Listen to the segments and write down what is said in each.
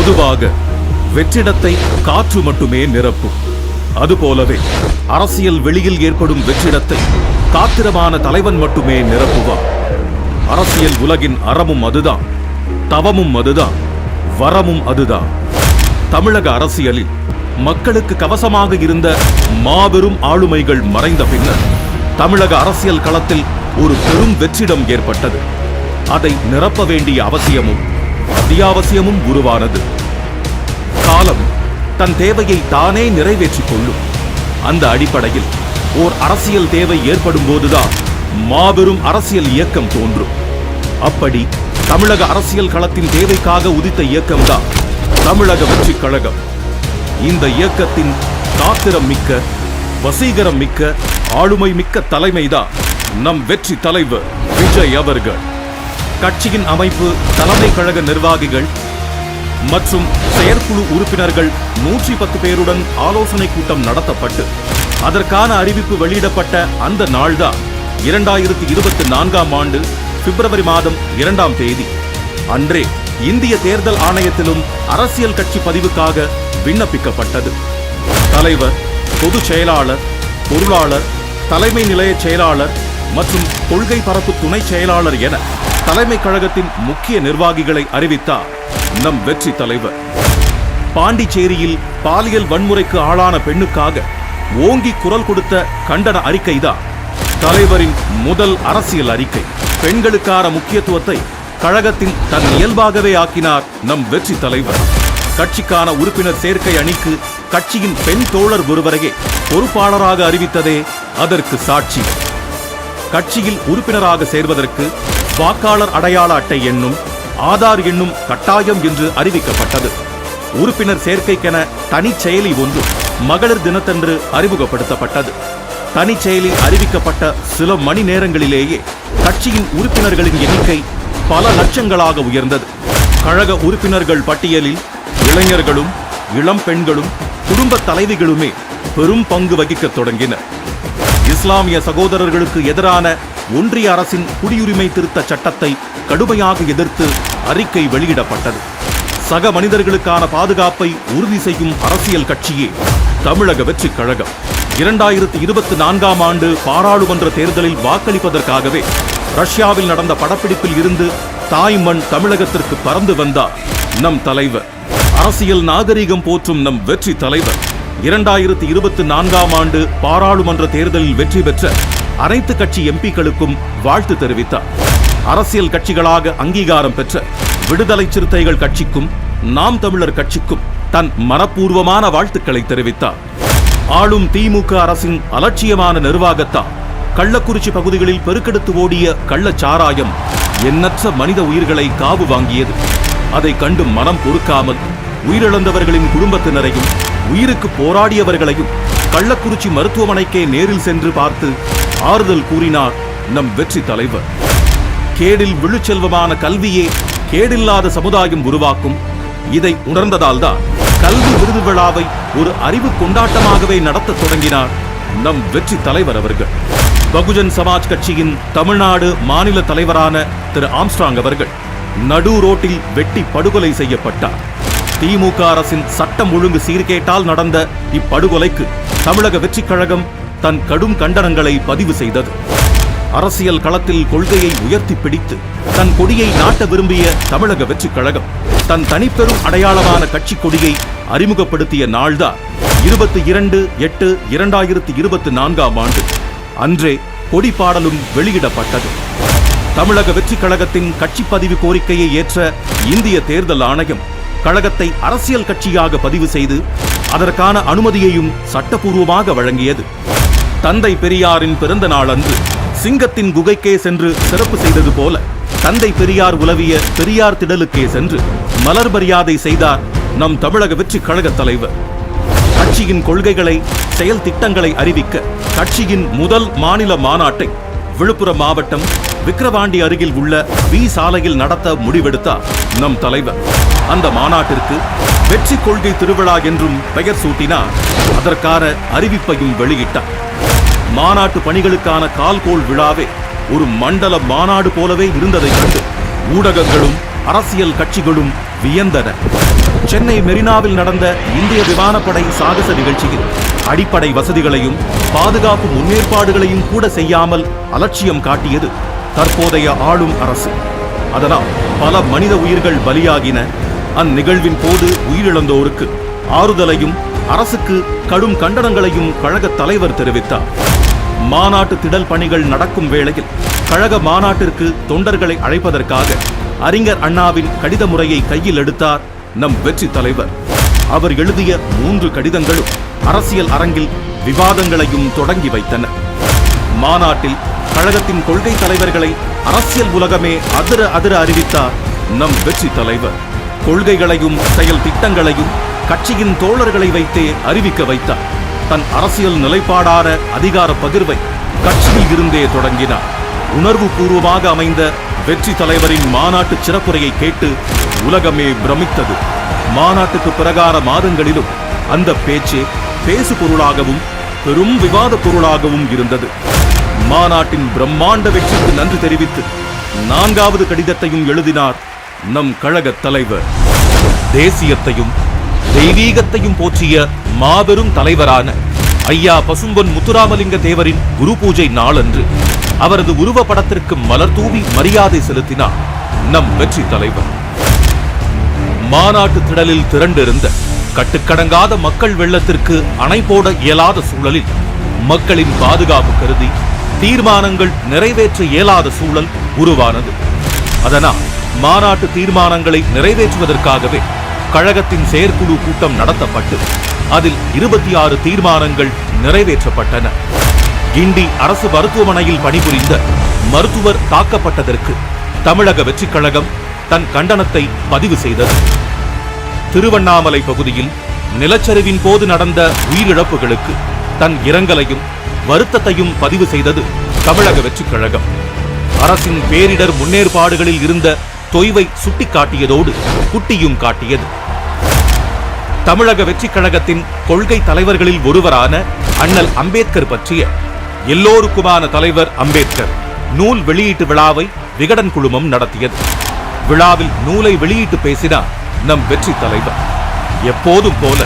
பொதுவாக வெற்றிடத்தை காற்று மட்டுமே நிரப்பும். அதுபோலவே அரசியல் வெளியில் ஏற்படும் வெற்றிடத்தை காத்திரமான தலைவன் மட்டுமே நிரப்புவார். அரசியல் உலகின் அறமும் அதுதான், தவமும் அதுதான், வரமும் அதுதான். தமிழக அரசியலில் மக்களுக்கு கவசமாக இருந்த மாபெரும் ஆளுமைகள் மறைந்த பின்னர் தமிழக அரசியல் களத்தில் ஒரு பெரும் வெற்றிடம் ஏற்பட்டது. அதை நிரப்ப வேண்டிய அவசியமும் அத்தியாவசியமும் உருவானது. காலம் தன் தேவையை தானே நிறைவேற்றிக் கொள்ளும். அந்த அடிப்படையில் ஓர் அரசியல் தேவை ஏற்படும் போதுதான் மாபெரும் அரசியல் இயக்கம் தோன்றும். அப்படி தமிழக அரசியல் களத்தின் தேவைக்காக உதித்த இயக்கம்தான் தமிழக வெற்றிக் கழகம். இந்த இயக்கத்தின் காத்திரம் மிக்க, வசீகரம் மிக்க, ஆளுமை மிக்க தலைமைதான் நம் வெற்றி தலைவர் விஜய் அவர்கள். கட்சியின் அமைப்பு, தலைமை கழக நிர்வாகிகள் மற்றும் செயற்குழு உறுப்பினர்கள் 110 பேருடன் ஆலோசனை கூட்டம் நடத்தப்பட்டு அதற்கான அறிவிப்பு வெளியிடப்பட்ட அந்த நாள்தான் 2024ஆம் ஆண்டு பிப்ரவரி மாதம் 2ஆம் தேதி. அன்றே இந்திய தேர்தல் ஆணையத்திலும் அரசியல் கட்சி பதிவுக்காக விண்ணப்பிக்கப்பட்டது. தலைவர், பொதுச் செயலாளர், பொருளாளர், தலைமை நிலைய செயலாளர் மற்றும் கொள்கை பரப்பு துணை செயலாளர் என தலைமை கழகத்தின் முக்கிய நிர்வாகிகளை அறிவித்தார் நம் வெற்றி தலைவர். பாண்டிச்சேரியில் பாலியல் வன்முறைக்கு ஆளான பெண்ணுக்காக ஓங்கி குரல் கொடுத்த கண்டன அறிக்கைதான் தலைவரின் முதல் அரசியல் அறிக்கை. பெண்களுக்கான முக்கியத்துவத்தை கழகத்தின் தன் இயல்பாகவே ஆக்கினார் நம் வெற்றி தலைவர். கட்சிக்கான உறுப்பினர் சேர்க்கை அணிக்கு கட்சியின் பெண் தோழர் ஒருவரையே பொறுப்பாளராக அறிவித்ததே அதற்கு சாட்சி. கட்சியில் உறுப்பினராக சேர்வதற்கு வாக்காளர் அடையாள அட்டை எண்ணும் ஆதார் எண்ணும் கட்டாயம் என்று அறிவிக்கப்பட்டது. உறுப்பினர் சேர்க்கைக்கென தனி செயலி ஒன்று மகளிர் தினத்தன்று அறிமுகப்படுத்தப்பட்டது. தனி செயலி அறிவிக்கப்பட்ட சில மணி நேரங்களிலேயே கட்சியின் உறுப்பினர்களின் எண்ணிக்கை பல லட்சங்களாக உயர்ந்தது. கழக உறுப்பினர்கள் பட்டியலில் இளைஞர்களும் இளம் பெண்களும் குடும்ப தலைவிகளுமே பெரும் பங்கு வகிக்க தொடங்கினர். இஸ்லாமிய சகோதரர்களுக்கு எதிரான ஒன்றிய அரசின் குடியுரிமை திருத்த சட்டத்தை கடுமையாக எதிர்த்து அறிக்கை வெளியிடப்பட்டது. சக மனிதர்களுக்கான பாதுகாப்பை உறுதி செய்யும் அரசியல் கட்சியே தமிழக வெற்றிக் கழகம். 2024ஆம் ஆண்டு பாராளுமன்ற தேர்தலில் வாக்களிப்பதற்காகவே ரஷ்யாவில் நடந்த படப்பிடிப்பில் இருந்து தாய் மண் தமிழகத்திற்கு பறந்து வந்தார் நம் தலைவர். அரசியல் நாகரிகம் போற்றும் நம் வெற்றி தலைவர் 2024ஆம் ஆண்டு பாராளுமன்ற தேர்தலில் வெற்றி பெற்ற அனைத்து கட்சி எம்பிக்களுக்கும் வாழ்த்து தெரிவித்தார். அரசியல் கட்சிகளாக அங்கீகாரம் பெற்ற விடுதலை சிறுத்தைகள் கட்சிக்கும் நாம் தமிழர் கட்சிக்கும் தன் மனப்பூர்வமான வாழ்த்துக்களை தெரிவித்தார். ஆளும் திமுக அரசின் அலட்சியமான நிர்வாகத்தால் கள்ளக்குறிச்சி பகுதிகளில் பெருக்கெடுத்து ஓடிய கள்ளச்சாராயம் எண்ணற்ற மனித உயிர்களை காவு வாங்கியது. அதை கண்டு மனம் பொறுக்காமல் உயிரிழந்தவர்களின் குடும்பத்தினரையும் உயிருக்கு போராடியவர்களையும் கள்ளக்குறிச்சி மருத்துவமனைக்கே நேரில் சென்று பார்த்து ஆறுதல் கூறினார் நம் வெற்றி தலைவர். கேடில் விழுச்செல்வமான கல்வியே கேடில்லாத சமுதாயம் உருவாக்கும். இதை உணர்ந்ததால்தான் கல்வி விருது விழாவை ஒரு அறிவு கொண்டாட்டமாகவே நடத்த தொடங்கினார் நம் வெற்றி தலைவர் அவர்கள். பகுஜன் சமாஜ் கட்சியின் தமிழ்நாடு மாநில தலைவரான திரு ஆம்ஸ்ட்ராங் அவர்கள் நடு ரோட்டில் வெட்டி படுகொலை செய்யப்பட்டார். திமுக அரசின் சட்டம் ஒழுங்கு சீர்கேட்டால் நடந்த இப்படுகொலைக்கு தமிழக வெற்றிக் கழகம் தன் கடும் கண்டனங்களை பதிவு செய்தது. அரசியல் களத்தில் கொள்கையை உயர்த்தி பிடித்து தன் கொடியை நாட்ட விரும்பிய தமிழக வெற்றிக் கழகம் தன் தனிப்பெரும் அடையாளமான கட்சி கொடியை அறிமுகப்படுத்திய நாள்தான் 22/8/2024ஆம் ஆண்டு. அன்றே கொடி பாடலும் வெளியிடப்பட்டது. தமிழக வெற்றிக் கழகத்தின் கட்சி பதிவு கோரிக்கையை ஏற்ற இந்திய தேர்தல் ஆணையம் கழகத்தை அரசியல் கட்சியாக பதிவு செய்து அதற்கான அனுமதியையும் சட்டப்பூர்வமாக வழங்கியது. தந்தை பெரியாரின் பிறந்த நாள் அன்று சிங்கத்தின் குகைக்கே சென்று சிறப்பு செய்தது போல தந்தை பெரியார் உலவிய பெரியார் திடலுக்கே சென்று மலர் மரியாதை செய்தார் நம் தமிழக வெற்றிக் கழக தலைவர். கட்சியின் கொள்கைகளை, செயல் திட்டங்களை அறிவிக்க கட்சியின் முதல் மாநில மாநாட்டை விழுப்புரம் மாவட்டம் விக்கிரவாண்டி அருகில் உள்ள வி சாலையில் நடத்த முடிவெடுத்தார் நம் தலைவர். அந்த மாநாட்டிற்கு வெற்றி கொள்கை திருவிழா என்றும் பெயர் சூட்டினார். அதற்கான அறிவிப்பையும் வெளியிட்டார். மாநாட்டு பணிகளுக்கான கால்கோள் விழாவே ஒரு மண்டல மாநாடு போலவே இருந்ததை கண்டு ஊடகங்களும் அரசியல் கட்சிகளும் வியந்தன. சென்னை மெரினாவில் நடந்த இந்திய விமானப்படை சாகச நிகழ்ச்சியில் அடிப்படை வசதிகளையும் பாதுகாப்பு முன்னேற்பாடுகளையும் கூட செய்யாமல் அலட்சியம் காட்டியது தற்போதைய ஆளும் அரசு. அதனால் பல மனித உயிர்கள் பலியாகின. அந்நிகழ்வின் போது உயிரிழந்தோருக்கு ஆறுதலையும் அரசுக்கு கடும் கண்டனங்களையும் கழக தலைவர் தெரிவித்தார். மாநாட்டு திடல் பணிகள் நடக்கும் வேளையில் கழக மாநாட்டிற்கு தொண்டர்களை அழைப்பதற்காக அறிஞர் அண்ணாவின் கடித முறையை கையில் எடுத்தார் நம் வெற்றி தலைவர். அவர் எழுதிய 3 கடிதங்களும் அரசியல் அரங்கில் விவாதங்களையும் தொடங்கி வைத்தன. மாநாட்டில் கழகத்தின் கொள்கை தலைவர்களை அரசியல் உலகமே அதிர அறிவித்தார் நம் வெற்றி தலைவர். கொள்கைகளையும் செயல் திட்டங்களையும் கட்சியின் தோழர்களை வைத்தே அறிவிக்க வைத்தார். தன் அரசியல் நிலைப்பாடான அதிகார பகிர்வை கட்சியில் இருந்தே தொடங்கினார். உணர்வு பூர்வமாக அமைந்த வெற்றி தலைவரின் மாநாட்டு சிறப்புரையை கேட்டு உலகமே பிரமித்தது. மாநாட்டுக்கு பிறகான மாதங்களிலும் அந்த பேச்சே பேசு பொருளாகவும் பெரும் விவாத பொருளாகவும் இருந்தது. மாநாட்டின் பிரம்மாண்ட வெற்றிக்கு நன்றி தெரிவித்து 4வது கடிதத்தையும் எழுதினார் நம் கழக தலைவர். தேசியத்தையும் தெய்வீகத்தையும் போற்றிய மாபெரும் தலைவரான ஐயா பசும்பொன் முத்துராமலிங்க தேவரின் குரு பூஜை நாளன்று அவரது உருவப்படத்திற்கு மலர் தூவி மரியாதை செலுத்தினார் நம் வெற்றி தலைவர். மாநாட்டு திடலில் திரண்டிருந்த கட்டுக்கடங்காத மக்கள் வெள்ளத்திற்கு அணை போட இயலாத சூழலில் மக்களின் பாதுகாப்பு கருதி தீர்மானங்கள் நிறைவேற்ற இயலாத சூழல் உருவானது. அதனால் மாநாட்டு தீர்மானங்களை நிறைவேற்றுவதற்காகவே கழகத்தின் செயற்குழு கூட்டம் நடத்தப்பட்டு அதில் 26 தீர்மானங்கள் நிறைவேற்றப்பட்டன. கிண்டி அரசு மருத்துவமனையில் பணிபுரிந்த மருத்துவர் தாக்கப்பட்டதற்கு தமிழக வெற்றிக் கழகம் தன் கண்டனத்தை பதிவு செய்தது. திருவண்ணாமலை பகுதியில் நிலச்சரிவின் போது நடந்த உயிரிழப்புகளுக்கு தன் இரங்கலையும் வருத்தத்தையும் பதிவு செய்தது தமிழக வெற்றிக் கழகம். அரசின் பேரிடர் முன்னேற்பாடுகளில் இருந்த தொய்வை சுட்டிக்காட்டியதோடு குட்டியும் காட்டியது. தமிழக வெற்றிக் கழகத்தின் கொள்கை தலைவர்களில் ஒருவரான அண்ணல் அம்பேத்கர் பற்றிய எல்லோருக்குமான தலைவர் அம்பேத்கர் நூல் வெளியீட்டு விழாவை விகடன் குழுமம் நடத்தியது. விழாவில் நூலை வெளியிட்டு பேசினார் நம் வெற்றி தலைவர். எப்போதும் போல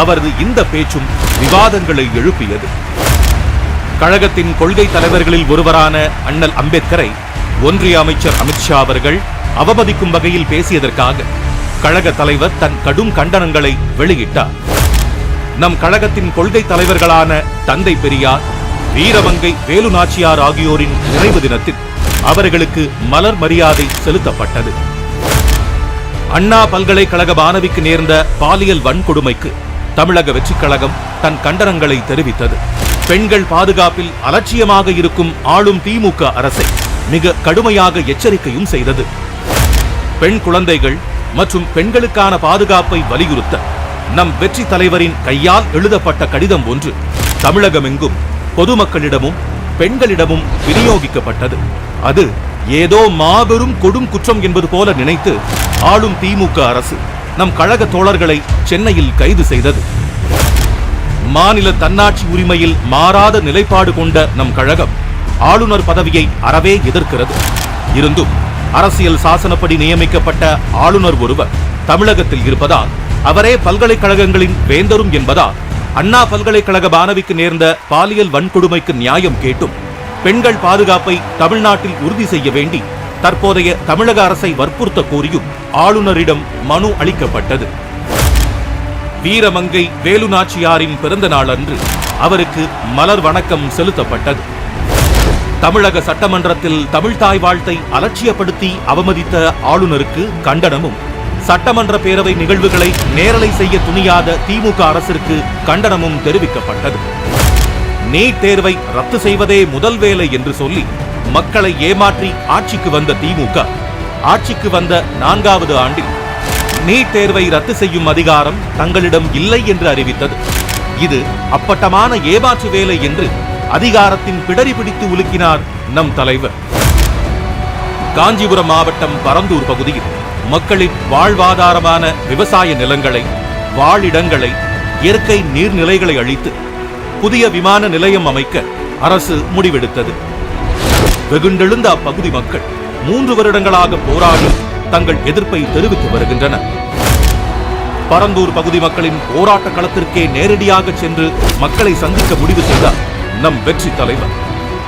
அவரது இந்த பேச்சும் விவாதங்களை எழுப்பியது. கழகத்தின் கொள்கை தலைவர்களில் ஒருவரான அண்ணல் அம்பேத்கரை ஒன்றிய அமைச்சர் அமித்ஷா அவர்கள் அவமதிக்கும் வகையில் பேசியதற்காக கழக தலைவர் தன் கடும் கண்டனங்களை வெளியிட்டார். நம் கழகத்தின் கொள்கை தலைவர்களான தந்தை பெரியார், வீரமங்கை வேலு நாச்சியார் ஆகியோரின் நினைவு தினத்தில் அவர்களுக்கு மலர் மரியாதை செலுத்தப்பட்டது. அண்ணா பல்கலைக்கழக மாணவிக்கு நேர்ந்த பாலியல் வன்கொடுமைக்கு தமிழக வெற்றிக் கழகம் தன் கண்டனங்களை தெரிவித்தது. பெண்கள் பாதுகாப்பில் அலட்சியமாக இருக்கும் ஆளும் திமுக அரசை மிக கடுமையாக எச்சரிக்கையும் செய்தது. பெண் குழந்தைகள் மற்றும் பெண்களுக்கான பாதுகாப்பை வலியுறுத்த நம் வெற்றி தலைவரின் கையால் எழுதப்பட்ட கடிதம் ஒன்று தமிழகமெங்கும் பொதுமக்களிடமும் பெண்களிடமும் விநியோகிக்கப்பட்டது. அது ஏதோ மாபெரும் கொடும் குற்றம் என்பது போல நினைத்து ஆளும் திமுக அரசு நம் கழக தோழர்களை சென்னையில் கைது செய்தது. மாநில தன்னாட்சி உரிமையில் மாறாத நிலைப்பாடு கொண்ட நம் கழகம் ஆளுநர் பதவியை அறவே எதிர்க்கிறது. இருந்தும் அரசியல் சாசனப்படி நியமிக்கப்பட்ட ஆளுநர் ஒருவர் தமிழகத்தில் இருப்பதால் அவரே பல்கலைக்கழகங்களின் வேந்தரும் என்பதால் அண்ணா பல்கலைக்கழக மாணவிக்கு நேர்ந்த பாலியல் வன்கொடுமைக்கு நியாயம் கேட்டும் பெண்கள் பாதுகாப்பை தமிழ்நாட்டில் உறுதி செய்ய வேண்டி தற்போதைய தமிழக அரசை வற்புறுத்த கோரியும் ஆளுநரிடம் மனு அளிக்கப்பட்டது. வீரமங்கை வேலு நாச்சியாரின் பிறந்த நாள் அன்று அவருக்கு மலர் வணக்கம் செலுத்தப்பட்டது. தமிழக சட்டமன்றத்தில் தமிழ்தாய் வாழ்த்தை அலட்சியப்படுத்தி அவமதித்த ஆளுநருக்கு கண்டனமும், சட்டமன்ற பேரவை நிகழ்வுகளை நேரலை செய்ய துணியாத திமுக அரசிற்கு கண்டனமும் தெரிவிக்கப்பட்டது. நீட் தேர்வை ரத்து செய்வதே முதல் வேலை என்று சொல்லி மக்களை ஏமாற்றி ஆட்சிக்கு வந்த திமுக ஆட்சிக்கு வந்த 4வது ஆண்டில் நீட் தேர்வை ரத்து செய்யும் அதிகாரம் தங்களிடம் இல்லை என்று அறிவித்தது. இது அப்பட்டமான ஏமாற்று வேலை என்று அதிகாரத்தின் பிடரி பிடித்து உலுக்கினார் நம் தலைவர். காஞ்சிபுரம் மாவட்டம் பரந்தூர் பகுதியில் மக்களின் வாழ்வாதாரமான விவசாய நிலங்களை, வாழிடங்களை, இயற்கை நீர்நிலைகளை அழித்து புதிய விமான நிலையம் அமைக்க அரசு முடிவெடுத்தது. வெகுண்டெழுந்த அப்பகுதி மக்கள் 3 வருடங்களாக போராடி தங்கள் எதிர்ப்பை தெரிவித்து வருகின்றனர். பரந்தூர் பகுதி மக்களின் போராட்ட களத்திற்கே நேரடியாக சென்று மக்களை சந்திக்க முடிவு செய்தார் நம் வெற்றி தலைவர்.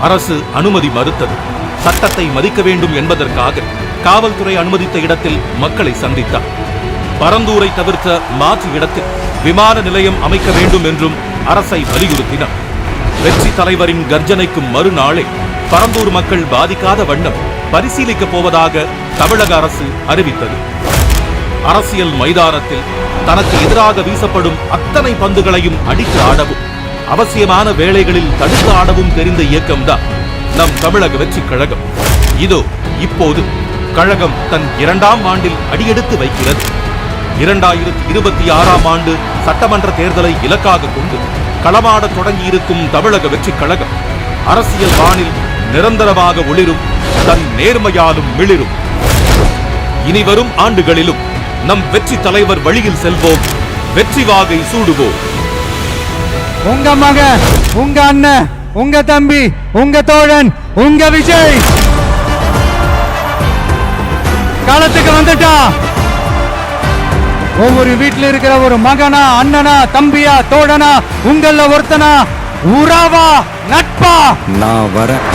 அரசு அனுமதி மறுத்தது. சட்டத்தை மதிக்க வேண்டும் என்பதற்காக காவல்துறை அனுமதித்த இடத்தில் மக்களை சந்தித்தார். பரந்தூரை தவிர்த்த மாற்று இடத்தில் விமான நிலையம் அமைக்க வேண்டும் என்றும் அரசை வலியுறுத்தினார். வெற்றி தலைவரின் கர்ஜனைக்கும் மறுநாளே பரந்தூர் மக்கள் பாதிக்காத வண்ணம் பரிசீலிக்கப் போவதாக தமிழக அரசு அறிவித்தது. அரசியல் மைதானத்தில் தனக்கு எதிராக வீசப்படும் அத்தனை பந்துகளையும் அடித்து ஆடவும் அவசியமான வேளைகளில் தடுத்து ஆடவும் தெரிந்த இயக்கம்தான் நம் தமிழக வெற்றி கழகம். இதோ இப்போது கழகம் தன் 2ஆம் ஆண்டில் அடியெடுத்து வைக்கிறது. 2026ஆம் ஆண்டு சட்டமன்ற தேர்தலை இலக்காக கொண்டு களமாட தொடங்கியிருக்கும் தமிழக வெற்றி கழகம் அரசியல் வானில் நிரந்தரமாக ஒளிரும், தன் நேர்மையாலும் மிளிரும். இனிவரும் ஆண்டுகளிலும் நம் வெற்றி தலைவர் வழியில் செல்வோம், வெற்றி வாகை சூடுவோம். உங்க மகன், உங்க அண்ணன், உங்க தம்பி, உங்க தோழன், உங்க விஜய் களத்துக்கு வந்துட்டா. ஒவ்வொரு வீட்டில் இருக்கிற ஒரு மகனா, அண்ணனா, தம்பியா, தோழனா, உங்கள ஒருத்தனா, உறவா, நட்பா, நான் வரேன்.